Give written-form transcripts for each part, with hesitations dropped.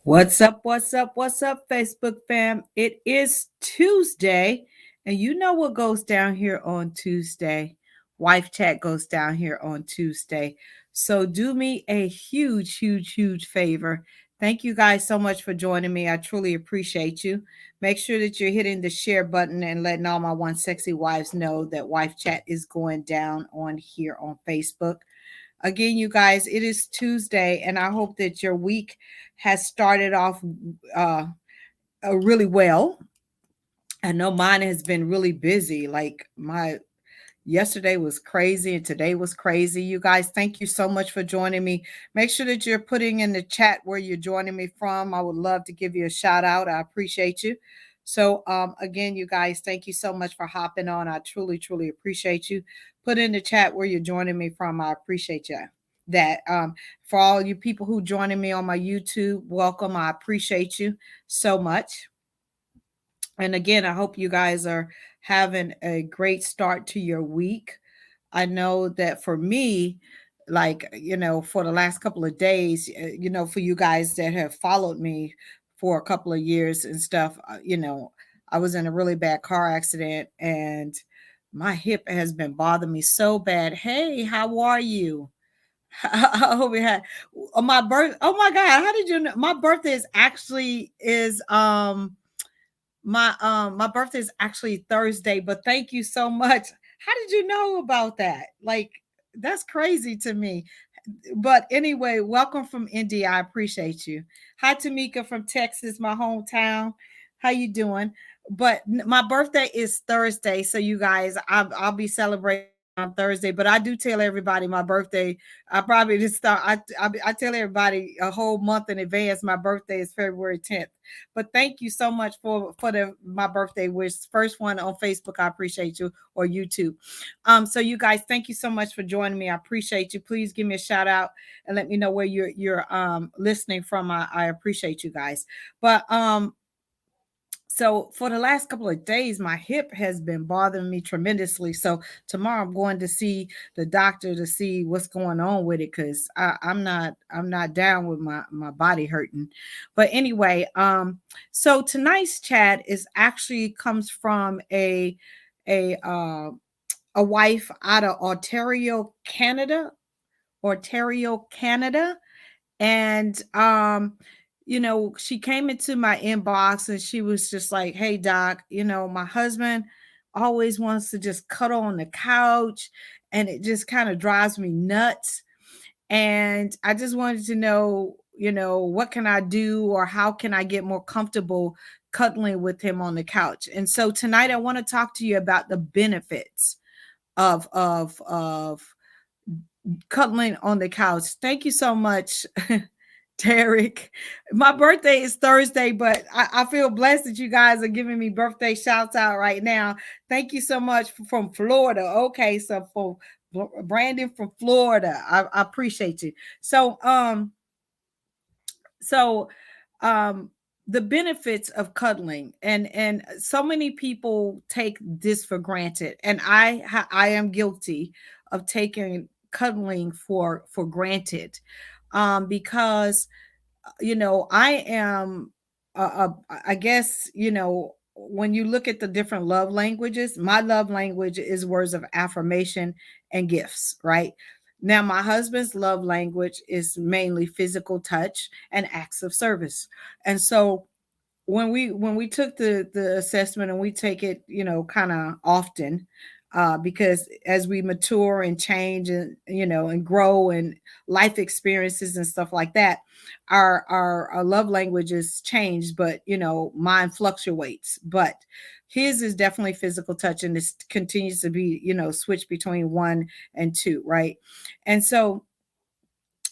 What's up? What's up? What's up, Facebook fam? It is Tuesday, and you know what goes down here on Tuesday? Wife chat goes down here on Tuesday. So do me a huge, huge, huge favor. Thank you guys so much for joining me. I truly appreciate you. Make sure that you're hitting the share button and letting all my one sexy wives know that wife chat is going down on here on Facebook. Again, you guys, it is Tuesday, and I hope that your week has started off uh, really well. I know mine has been really busy. Like my yesterday was crazy and today was crazy. You guys, thank you so much for joining me. Make sure that you're putting in the chat where you're joining me from. I would love to give you a shout out. I appreciate you. So again, you guys, thank you so much for hopping on. I truly, truly appreciate you. Put in the chat where you're joining me from. I appreciate you. That for all you people who joining me on my YouTube, welcome. I appreciate you so much. And again, I hope you guys are having a great start to your week. I know that for me, like, for the last couple of days, for you guys that have followed me for a couple of years and stuff, I was in a really bad car accident and my hip has been bothering me so bad. Hey, how are you? I hope you had my birth. Oh my God, how did you know? My birthday is my birthday is actually Thursday, but thank you so much. How did you know about that? Like, that's crazy to me. But anyway, welcome from India. I appreciate you. Hi, Tamika from Texas, my hometown. How you doing? But my birthday is Thursday, so you guys, I'll be celebrating on Thursday. But I do tell everybody my birthday. I probably just start. I tell everybody a whole month in advance. My birthday is February 10th. But thank you so much for the my birthday wish. First one on Facebook. I appreciate you, or YouTube. So you guys, thank you so much for joining me. I appreciate you. Please give me a shout out and let me know where you're listening from. I appreciate you guys. But so for the last couple of days, my hip has been bothering me tremendously. So tomorrow I'm going to see the doctor to see what's going on with it because I'm not down with my body hurting. But anyway, so tonight's chat is actually comes from a uh, a wife out of Ontario, Canada, and she came into my inbox and she was just like, "Hey doc, my husband always wants to just cuddle on the couch and it just kind of drives me nuts. And I just wanted to know, what can I do or how can I get more comfortable cuddling with him on the couch?" And so tonight I want to talk to you about the benefits of cuddling on the couch. Thank you so much, Derek. My birthday is Thursday, but I feel blessed that you guys are giving me birthday shouts out right now. Thank you so much from Florida. Okay, so for Brandon from Florida, I appreciate you. So um the benefits of cuddling, and so many people take this for granted, and I am guilty of taking cuddling for granted, because I am, I guess, when you look at the different love languages, my love language is words of affirmation and gifts, right? Now, my husband's love language is mainly physical touch and acts of service. And so when we took the assessment, and we take it kind of often, because as we mature and change and grow and life experiences and stuff like that, our love languages change, but mine fluctuates, but his is definitely physical touch, and this continues to be switch between one and two, right? And so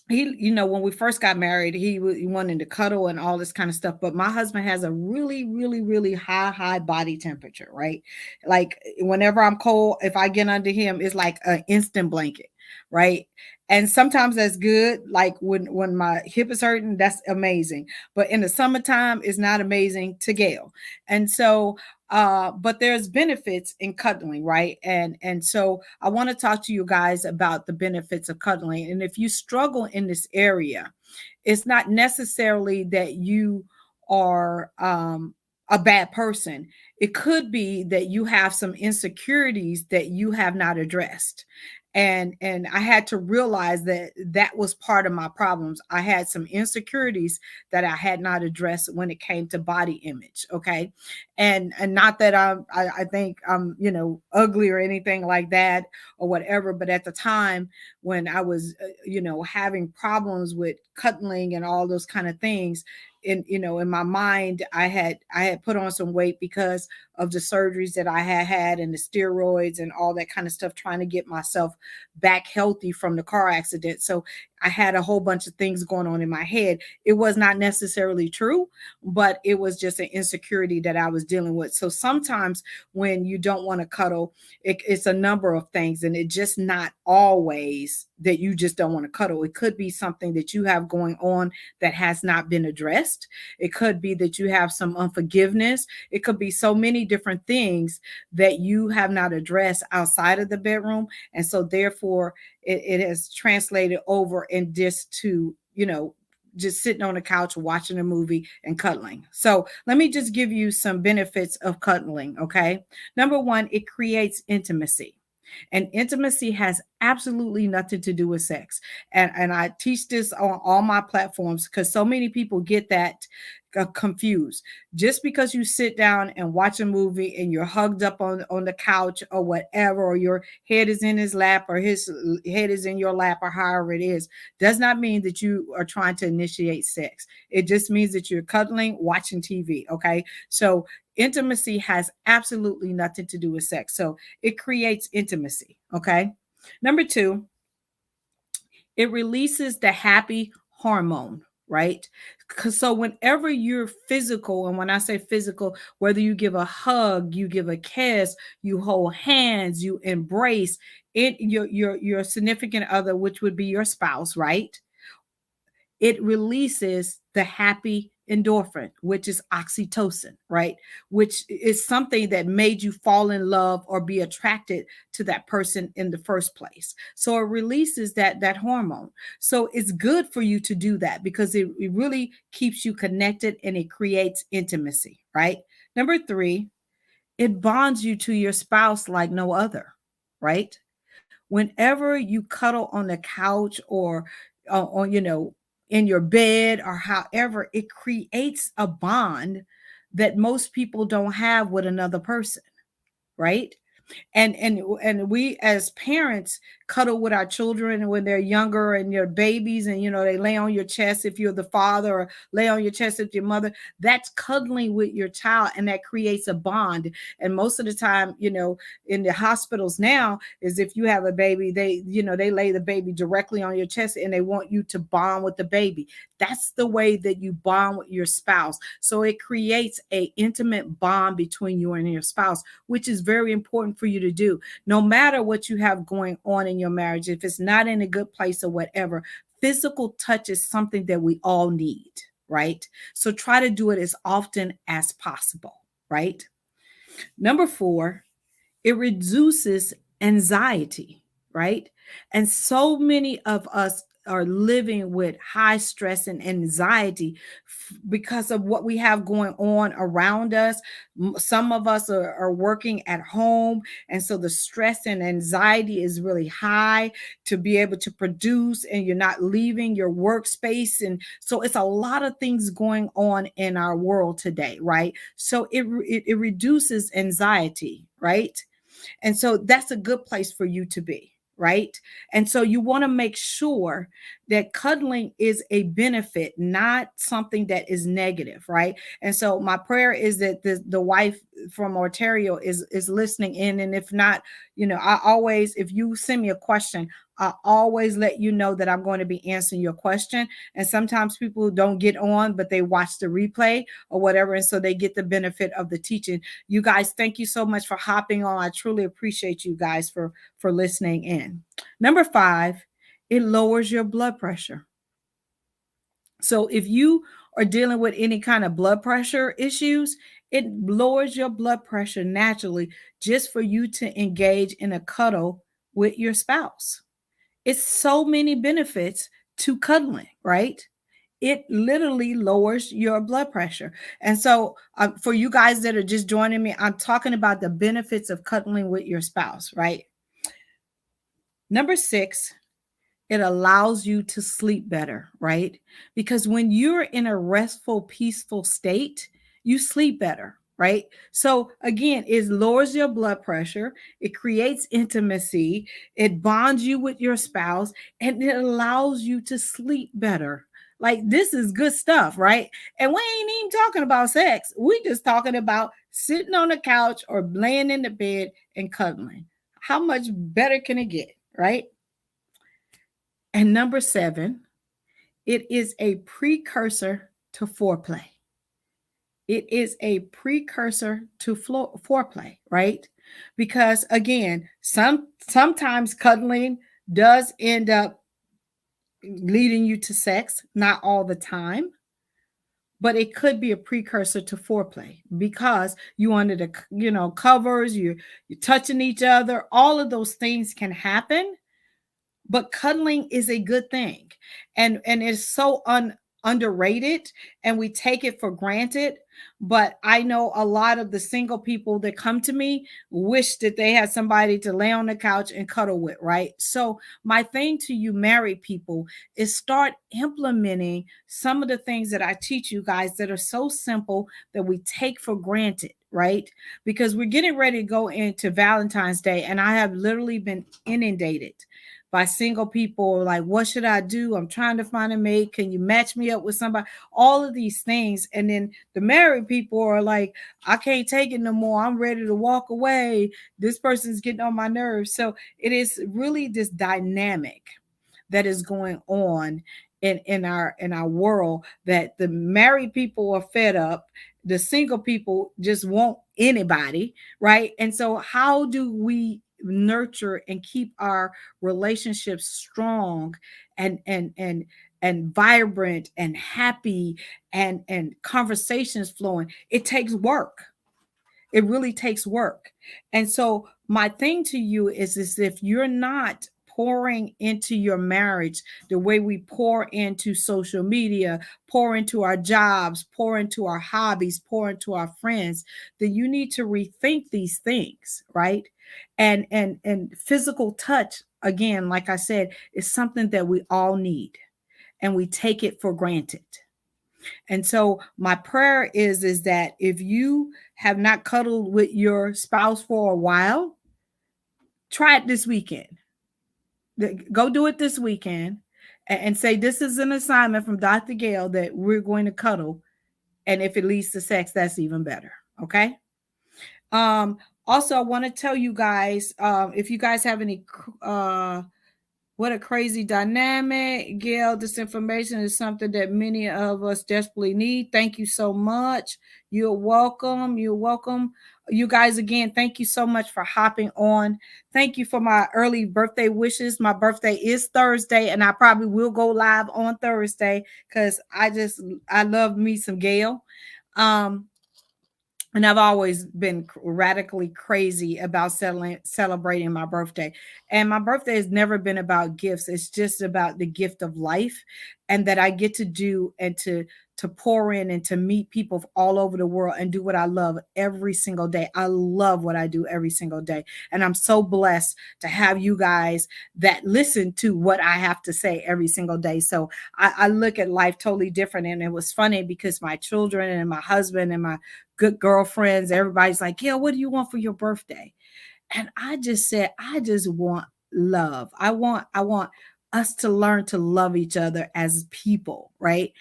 he, when we first got married, he wanted to cuddle and all this kind of stuff. But my husband has a really, really, really high body temperature, right? Like whenever I'm cold, if I get under him, it's like an instant blanket, right? And sometimes that's good. Like when my hip is hurting, that's amazing. But in the summertime, it's not amazing to Gail. And so But there's benefits in cuddling, right? And so I want to talk to you guys about the benefits of cuddling. And if you struggle in this area, it's not necessarily that you are a bad person. It could be that you have some insecurities that you have not addressed. And I had to realize that that was part of my problems. I had some insecurities that I had not addressed when it came to body image. Okay. And not that I think I'm, ugly or anything like that or whatever, but at the time when I was, having problems with cuddling and all those kind of things, in my mind, I had put on some weight because of the surgeries that I had had and the steroids and all that kind of stuff, trying to get myself back healthy from the car accident. So I had a whole bunch of things going on in my head. It was not necessarily true, but it was just an insecurity that I was dealing with. So sometimes when you don't want to cuddle, it's a number of things, and it's just not always that you just don't want to cuddle. It could be something that you have going on that has not been addressed. It could be that you have some unforgiveness. It could be so many different things that you have not addressed outside of the bedroom. And so therefore it has translated over in just to, just sitting on the couch watching a movie and cuddling. So let me just give you some benefits of cuddling. Okay. Number one, it creates intimacy. And intimacy has absolutely nothing to do with sex. And I teach this on all my platforms because so many people get that confused. Just because you sit down and watch a movie and you're hugged up on the couch or whatever, or your head is in his lap or his head is in your lap or however it is, does not mean that you are trying to initiate sex. It just means that you're cuddling, watching TV. Okay. So intimacy has absolutely nothing to do with sex. So it creates intimacy. Okay. Number two, it releases the happy hormone, right? So whenever you're physical, and when I say physical, whether you give a hug, you give a kiss, you hold hands, you embrace it, your significant other, which would be your spouse, right? It releases the happy endorphin, which is oxytocin, right? Which is something that made you fall in love or be attracted to that person in the first place. So it releases that hormone. So it's good for you to do that because it really keeps you connected and it creates intimacy, right? Number three, it bonds you to your spouse like no other, right? Whenever you cuddle on the couch or on, in your bed or however, it creates a bond that most people don't have with another person, right? And we as parents cuddle with our children when they're younger and your babies, and they lay on your chest if you're the father, or lay on your chest if your mother. That's cuddling with your child, and that creates a bond. And most of the time, in the hospitals now, is if you have a baby, they lay the baby directly on your chest and they want you to bond with the baby. That's the way that you bond with your spouse. So it creates a intimate bond between you and your spouse, which is very important for you to do. No matter what you have going on in your marriage, if it's not in a good place or whatever, physical touch is something that we all need, right? So try to do it as often as possible, right? Number four, it reduces anxiety, right? And so many of us are living with high stress and anxiety because of what we have going on around us. Some of us are working at home, and so the stress and anxiety is really high to be able to produce, and you're not leaving your workspace. And so it's a lot of things going on in our world today, right? So it reduces anxiety, right? And so that's a good place for you to be, right? And so you want to make sure that cuddling is a benefit, not something that is negative, right? And so my prayer is that the wife from Ontario is listening in. And if not, I always, if you send me a question, I always let you know that I'm going to be answering your question. And sometimes people don't get on, but they watch the replay or whatever, and so they get the benefit of the teaching. You guys, thank you so much for hopping on. I truly appreciate you guys for listening in. Number five, it lowers your blood pressure. So if you are dealing with any kind of blood pressure issues, It lowers your blood pressure naturally just for you to engage in a cuddle with your spouse. It's so many benefits to cuddling, right? It literally lowers your blood pressure. And so, for you guys that are just joining me, I'm talking about the benefits of cuddling with your spouse, right? Number six, it allows you to sleep better, right? Because when you're in a restful, peaceful state, you sleep better, right? So again, it lowers your blood pressure, it creates intimacy, it bonds you with your spouse, and it allows you to sleep better. Like, this is good stuff, right? And we ain't even talking about sex. We just talking about sitting on the couch or laying in the bed and cuddling. How much better can it get, right? And number seven, it is a precursor to foreplay. It is a precursor to foreplay, right? Because again, sometimes cuddling does end up leading you to sex, not all the time, but it could be a precursor to foreplay because you under the covers, you're touching each other, all of those things can happen, but cuddling is a good thing, and it's so underrated, and we take it for granted. But I know a lot of the single people that come to me wish that they had somebody to lay on the couch and cuddle with, right? So my thing to you married people is start implementing some of the things that I teach you guys that are so simple that we take for granted, right? Because we're getting ready to go into Valentine's Day, and I have literally been inundated by single people like, what should I do? I'm trying to find a mate. Can you match me up with somebody? All of these things. And then the married people are like, I can't take it no more. I'm ready to walk away. This person's getting on my nerves. So it is really this dynamic that is going on in our world, that the married people are fed up, the single people just want anybody, right? And so how do we nurture and keep our relationships strong and vibrant and happy, and conversations flowing? It takes work. It really takes work. And so my thing to you is if you're not pouring into your marriage the way we pour into social media, pour into our jobs, pour into our hobbies, pour into our friends, then you need to rethink these things, right? And physical touch, again, like I said, is something that we all need, and we take it for granted. And so my prayer is that if you have not cuddled with your spouse for a while, try it this weekend. Go do it this weekend, and say, this is an assignment from Dr. Gail that we're going to cuddle. And if it leads to sex, that's even better. Okay. Um, Also, I want to tell you guys, if you guys have any what a crazy dynamic. Gail, this information is something that many of us desperately need. Thank you so much. You're welcome. You're welcome. You guys, again, thank you so much for hopping on. Thank you for my early birthday wishes. My birthday is Thursday, and I probably will go live on Thursday because I love me some Gail. Um, and I've always been radically crazy about celebrating my birthday. And my birthday has never been about gifts. It's just about the gift of life, and that I get to do, and to pour in and to meet people all over the world and do what I love every single day. I love what I do every single day. And I'm so blessed to have you guys that listen to what I have to say every single day. So I look at life totally different. And it was funny because my children and my husband and my good girlfriends, everybody's like, yeah, what do you want for your birthday? And I just said, I just want love. I want us to learn to love each other as people, right?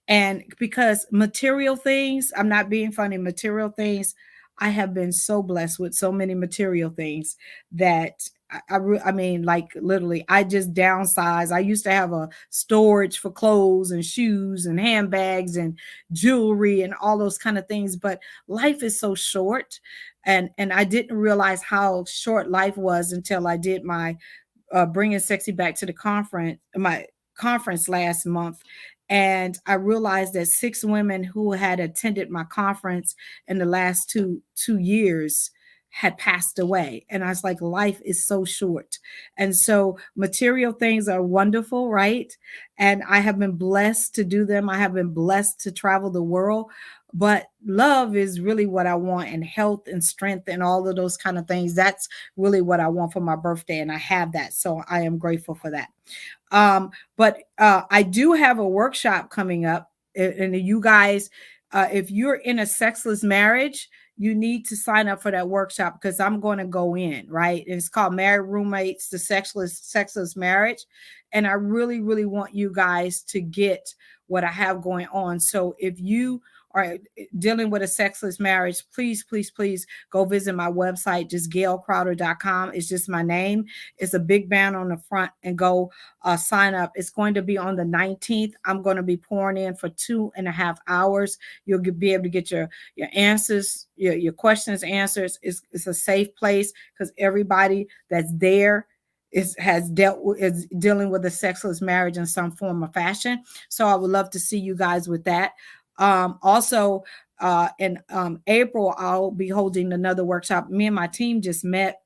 And because material things, I'm not being funny, material things, I have been so blessed with so many material things that I mean, like literally, I just downsized. I used to have a storage for clothes and shoes and handbags and jewelry and all those kind of things. But life is so short, and I didn't realize how short life was until I did my bringing sexy back to the conference, my conference last month. And I realized that 6 women who had attended my conference in the last two years had passed away. And I was like, life is so short. And so material things are wonderful, right? And I have been blessed to do them. I have been blessed to travel the world. But love is really what I want, and health and strength and all of those kind of things. That's really what I want for my birthday. And I have that. So I am grateful for that. But I do have a workshop coming up, and you guys, if you're in a sexless marriage, you need to sign up for that workshop because I'm going to go in, right? And it's called Married Roommates, the Sexless Marriage. And I really, really want you guys to get what I have going on. So if you are dealing with a sexless marriage, please, please, please go visit my website, just gailcrowder.com. It's just my name. It's a big banner on the front, and go sign up. It's going to be on the 19th. I'm going to be pouring in for 2.5 hours. You'll be able to get your answers, your questions answers. It's a safe place because everybody that's there is dealing with a sexless marriage in some form or fashion. So I would love to see you guys with that. Also, in April, I'll be holding another workshop. Me and my team just met,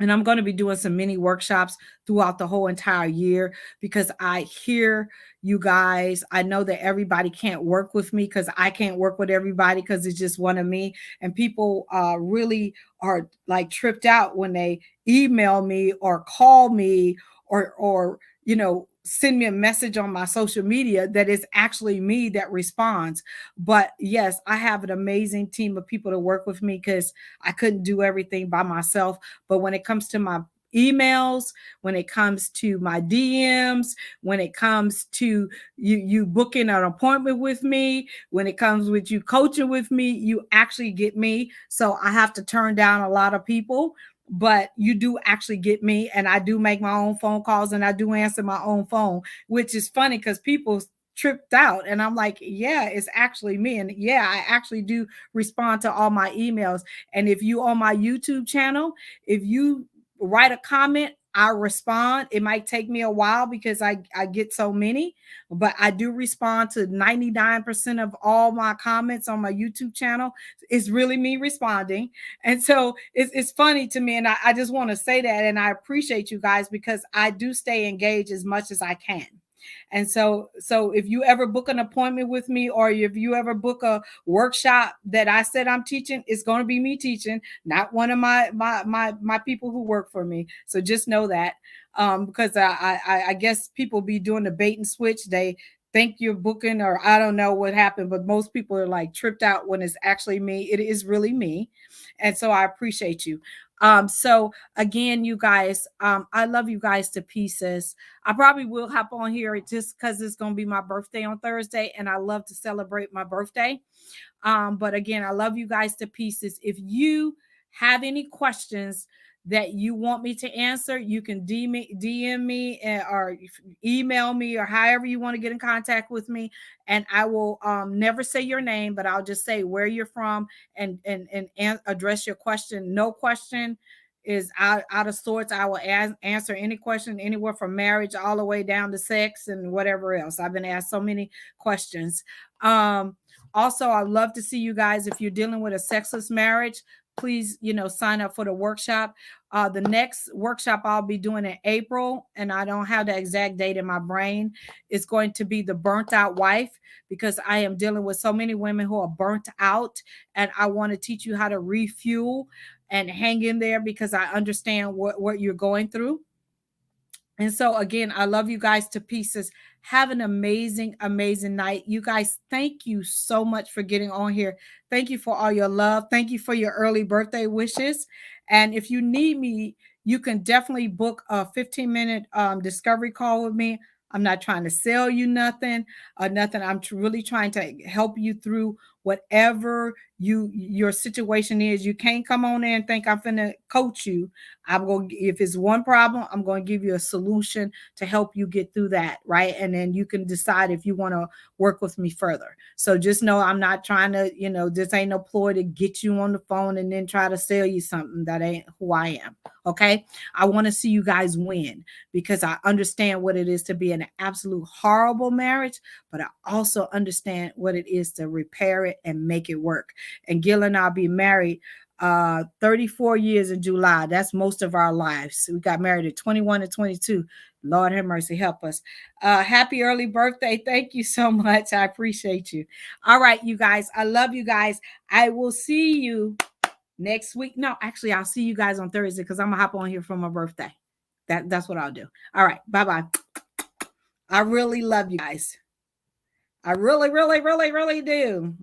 and I'm going to be doing some mini workshops throughout the whole entire year because I hear you guys. I know that everybody can't work with me because I can't work with everybody because it's just one of me. And people really are like tripped out when they email me or call me or send me a message on my social media that it's actually me that responds. But yes, I have an amazing team of people to work with me because I couldn't do everything by myself. But when it comes to my emails, when it comes to my DMs, when it comes to you booking an appointment with me, when it comes with you coaching with me, you actually get me. So I have to turn down a lot of people, but you do actually get me. And I do make my own phone calls, and I do answer my own phone, which is funny because people tripped out, and I'm like, yeah, it's actually me. And yeah, I actually do respond to all my emails. And if you on my YouTube channel, if you write a comment, I respond. It might take me a while because I get so many, but I do respond to 99% of all my comments on my YouTube channel. It's really me responding. And so it's funny to me. And I just want to say that. And I appreciate you guys because I do stay engaged as much as I can. And so if you ever book an appointment with me, or if you ever book a workshop that I said I'm teaching, it's going to be me teaching, not one of my people who work for me. So just know that. Because I guess people be doing the bait and switch. They think you're booking, or I don't know what happened, but most people are like tripped out when it's actually me. It is really me. And so I appreciate you. So again, you guys, I love you guys to pieces. I probably will hop on here just because it's going to be my birthday on Thursday, and I love to celebrate my birthday. But again, I love you guys to pieces. If you have any questions that you want me to answer, you can DM me or email me, or however you want to get in contact with me. And I will never say your name, but I'll just say where you're from and address your question. No question is out of sorts. I will answer any question, anywhere from marriage all the way down to sex and whatever else. I've been asked so many questions. Also, I'd love to see you guys. If you're dealing with a sexless marriage, please, sign up for the workshop. The next workshop I'll be doing in April, and I don't have the exact date in my brain, is going to be the burnt out wife, because I am dealing with so many women who are burnt out, and I want to teach you how to refuel and hang in there because I understand what you're going through. And so, again, I love you guys to pieces. Have an amazing, amazing night. You guys, thank you so much for getting on here. Thank you for all your love. Thank you for your early birthday wishes. And if you need me, you can definitely book a 15-minute discovery call with me. I'm not trying to sell you nothing. I'm really trying to help you through whatever your situation is. You can't come on there and think I'm finna coach you. I'm going, if it's one problem, I'm going to give you a solution to help you get through that, right? And then you can decide if you want to work with me further. So just know I'm not trying to, this ain't no ploy to get you on the phone and then try to sell you something that ain't who I am. Okay. I want to see you guys win, because I understand what it is to be in an absolute horrible marriage, but I also understand what it is to repair it and make it work. And Gil and I'll be married 34 years in July. That's most of our lives. We got married at 21 and 22. Lord have mercy, help us. Happy early birthday. Thank you so much. I appreciate you. All right, you guys. I love you guys. I will see you next week. No, actually, I'll see you guys on Thursday, because I'm gonna hop on here for my birthday. That's what I'll do. All right, bye-bye. I really love you guys. I really, really, really, really do.